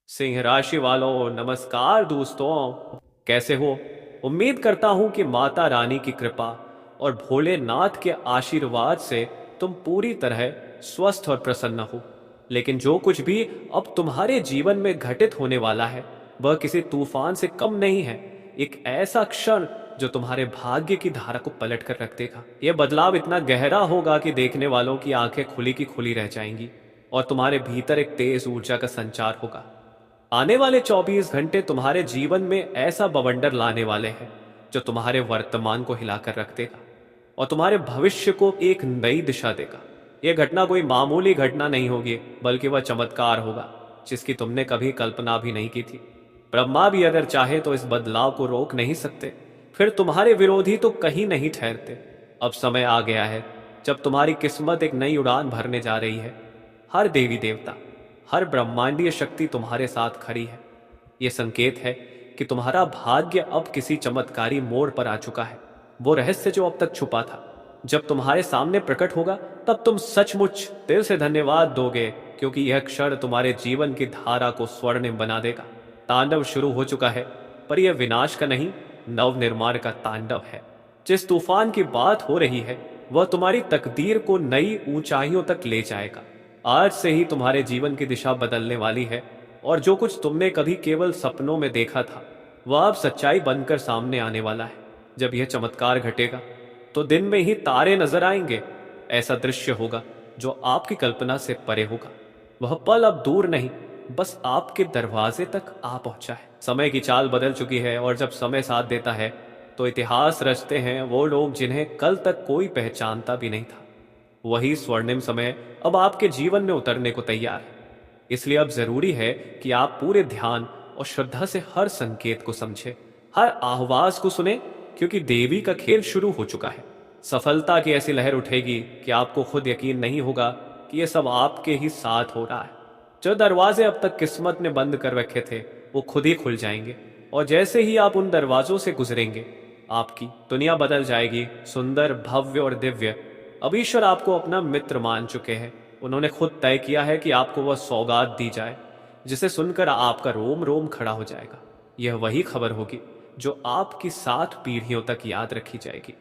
सिंह राशि वालों नमस्कार दोस्तों। कैसे हो? उम्मीद करता हूं कि माता रानी की कृपा और भोलेनाथ के आशीर्वाद से तुम पूरी तरह स्वस्थ और प्रसन्न हो। लेकिन जो कुछ भी अब तुम्हारे जीवन में घटित होने वाला है वह किसी तूफान से कम नहीं है। एक ऐसा क्षण जो तुम्हारे भाग्य की धारा को पलट कर रख देगा। यह बदलाव इतना गहरा होगा कि देखने वालों की आंखें खुली की खुली रह जाएंगी और तुम्हारे भीतर एक तेज ऊर्जा का संचार होगा। आने वाले 24 घंटे तुम्हारे जीवन में ऐसा बवंडर लाने वाले हैं जो तुम्हारे वर्तमान को हिलाकर रख देगा और तुम्हारे भविष्य को एक नई दिशा देगा। यह घटना कोई मामूली घटना नहीं होगी, बल्कि वह चमत्कार होगा जिसकी तुमने कभी कल्पना भी नहीं की थी। ब्रह्मा भी अगर चाहे तो इस बदलाव को रोक नहीं सकते, फिर तुम्हारे विरोधी तो कहीं नहीं ठहरते। अब समय आ गया है जब तुम्हारी किस्मत एक नई उड़ान भरने जा रही है। हर देवी देवता, हर ब्रह्मांडीय शक्ति तुम्हारे साथ खड़ी है। यह संकेत है कि तुम्हारा भाग्य अब किसी चमत्कारी मोड़ पर आ चुका है। वो रहस्य जो अब तक छुपा था, जब तुम्हारे सामने प्रकट होगा तब तुम सचमुच दिल से धन्यवाद दोगे, क्योंकि यह क्षण तुम्हारे जीवन की धारा को स्वर्णिम बना देगा। तांडव शुरू हो चुका है, पर यह विनाश का नहीं, नव निर्माण का तांडव है। जिस तूफान की बात हो रही है वह तुम्हारी तकदीर को नई ऊंचाइयों तक ले जाएगा। आज से ही तुम्हारे जीवन की दिशा बदलने वाली है और जो कुछ तुमने कभी केवल सपनों में देखा था वह अब सच्चाई बनकर सामने आने वाला है। जब यह चमत्कार घटेगा तो दिन में ही तारे नजर आएंगे। ऐसा दृश्य होगा जो आपकी कल्पना से परे होगा। वह पल अब दूर नहीं, बस आपके दरवाजे तक आ पहुंचा है। समय की चाल बदल चुकी है और जब समय साथ देता है तो इतिहास रचते हैं वो लोग जिन्हें कल तक कोई पहचानता भी नहीं था। वही स्वर्णिम समय अब आपके जीवन में उतरने को तैयार है। इसलिए अब जरूरी है कि आप पूरे ध्यान और श्रद्धा से हर संकेत को समझे, हर आह्वाज को सुने, क्योंकि देवी का खेल शुरू हो चुका है। सफलता की ऐसी लहर उठेगी कि आपको खुद यकीन नहीं होगा कि यह सब आपके ही साथ हो रहा है। जो दरवाजे अब तक किस्मत ने बंद कर रखे थे वो खुद ही खुल जाएंगे और जैसे ही आप उन दरवाजों से गुजरेंगे आपकी दुनिया बदल जाएगी। सुंदर, भव्य और दिव्य। अब ईश्वर आपको अपना मित्र मान चुके हैं। उन्होंने खुद तय किया है कि आपको वह सौगात दी जाए जिसे सुनकर आपका रोम रोम खड़ा हो जाएगा। यह वही खबर होगी जो आपकी 7 पीढ़ियों तक याद रखी जाएगी।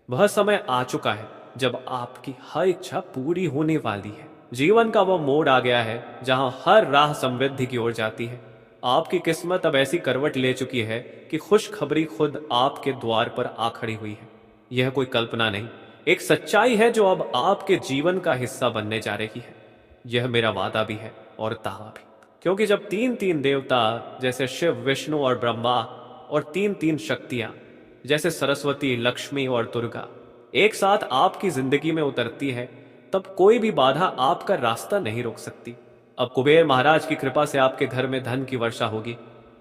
वह समय आ चुका है जब आपकी हर इच्छा पूरी होने वाली है। जीवन का वह मोड़ आ गया है जहां हर राह समृद्धि की ओर जाती है। आपकी किस्मत अब ऐसी करवट ले चुकी है कि खुशखबरी खुद आपके द्वार पर आ खड़ी हुई है। यह कोई कल्पना नहीं, एक सच्चाई है जो अब आपके जीवन का हिस्सा बनने जा रही है। यह मेरा वादा भी है और दावा भी, क्योंकि जब तीन तीन देवता जैसे शिव, विष्णु और ब्रह्मा और तीन तीन शक्तियां जैसे सरस्वती, लक्ष्मी और दुर्गा एक साथ आपकी जिंदगी में उतरती है, तब कोई भी बाधा आपका रास्ता नहीं रोक सकती। अब कुबेर महाराज की कृपा से आपके घर में धन की वर्षा होगी।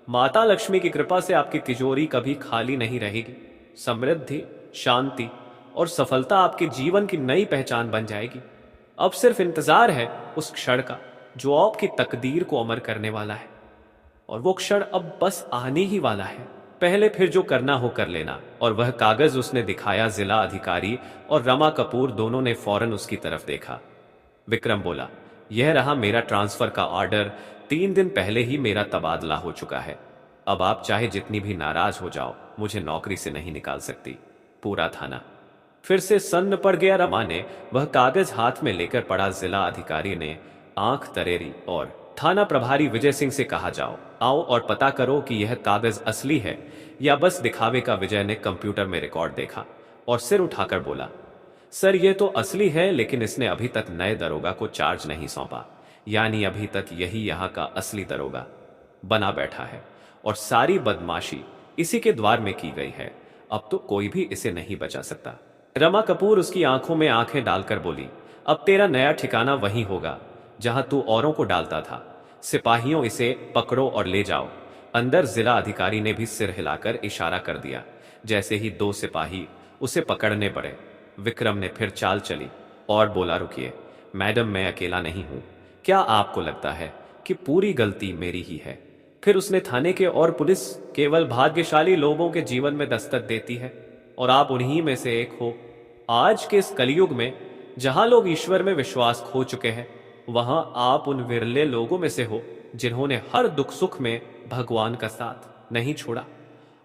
माता लक्ष्मी की कृपा से आपकी तिजोरी कभी खाली नहीं रहेगी। समृद्धि, शांति और सफलता आपके जीवन की नई पहचान बन जाएगी। अब सिर्फ इंतजार है उस क्षण का जो आपकी तकदीर को अमर करने वाला है, और वो क्षण अब बस आने ही वाला है। पहले फिर जो करना हो कर लेना। और वह कागज उसने दिखाया। जिला अधिकारी और रमा कपूर दोनों ने फौरन उसकी तरफ देखा। विक्रम बोला, यह रहा मेरा ट्रांसफर का ऑर्डर। 3 दिन पहले ही मेरा तबादला हो चुका है। अब आप चाहे जितनी भी नाराज हो जाओ, मुझे नौकरी से नहीं निकाल सकती। पूरा थाना फिर से सन्न पड़ गया। रमा ने वह कागज हाथ में लेकर पड़ा। जिला अधिकारी ने आंख तरेरी और थाना प्रभारी विजय सिंह से कहा, जाओ आओ और पता करो कि यह कागज असली है या बस दिखावे का। विजय ने कंप्यूटर में रिकॉर्ड देखा और सिर उठाकर बोला, सर ये तो असली है, लेकिन इसने अभी तक नए दरोगा को चार्ज नहीं सौंपा। यानी अभी तक यही यहाँ का असली दरोगा बना बैठा है और सारी बदमाशी इसी के द्वार में की गई है। अब तो कोई भी इसे नहीं बचा सकता। रमा कपूर उसकी आंखों में आंखें डालकर बोली, अब तेरा नया ठिकाना वहीं होगा जहां तू औरों को डालता था। सिपाहियों, इसे पकड़ो और ले जाओ अंदर। जिला अधिकारी ने भी सिर हिलाकर इशारा कर दिया। जैसे ही 2 सिपाही उसे पकड़ने पड़े, विक्रम ने फिर चाल चली और बोला, रुकिए मैडम, मैं अकेला नहीं हूं। क्या आपको लगता है कि पूरी गलती मेरी ही है? फिर उसने थाने के और पुलिस केवल भाग्यशाली लोगों के जीवन में दस्तक देती है और आप उन्हीं में से एक हो। आज के इस कलयुग में जहां लोग ईश्वर में विश्वास खो चुके हैं, वहां आप उन विरले लोगों में से हो जिन्होंने हर दुख सुख में भगवान का साथ नहीं छोड़ा।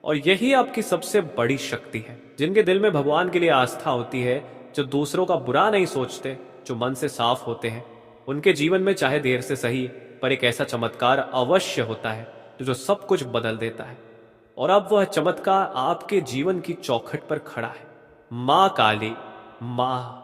और यही आपकी सबसे बड़ी शक्ति है। जिनके दिल में भगवान के लिए आस्था होती है, जो दूसरों का बुरा नहीं सोचते, जो मन से साफ होते हैं, उनके जीवन में चाहे देर से सही पर एक ऐसा चमत्कार अवश्य होता है जो सब कुछ बदल देता है। और अब वह चमत्कार आपके जीवन की चौखट पर खड़ा है। मां काली, मां।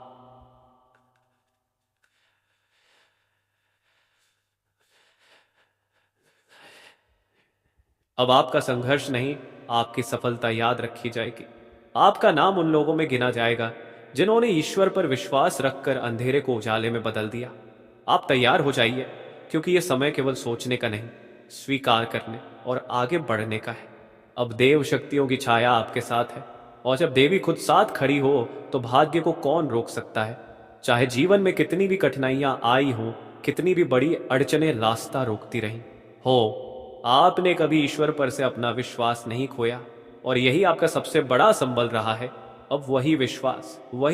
अब आपका संघर्ष नहीं, आपकी सफलता याद रखी जाएगी। आपका नाम उन लोगों में गिना जाएगा जिन्होंने ईश्वर पर विश्वास रखकर अंधेरे को उजाले में बदल दिया। आप तैयार हो जाइए, क्योंकि यह समय केवल सोचने का नहीं, स्वीकार करने और आगे बढ़ने का है। अब देव शक्तियों की छाया आपके साथ है, और जब देवी खुद साथ खड़ी हो तो भाग्य को कौन रोक सकता है। चाहे जीवन में कितनी भी कठिनाइयां आई हों, कितनी भी बड़ी अड़चनें रास्ता रोकती रहीं हो, आपने कभी ईश्वर पर से अपना विश्वास नहीं खोया, और यही आपका सबसे बड़ा संबल रहा है। अब वही विश्वास, वही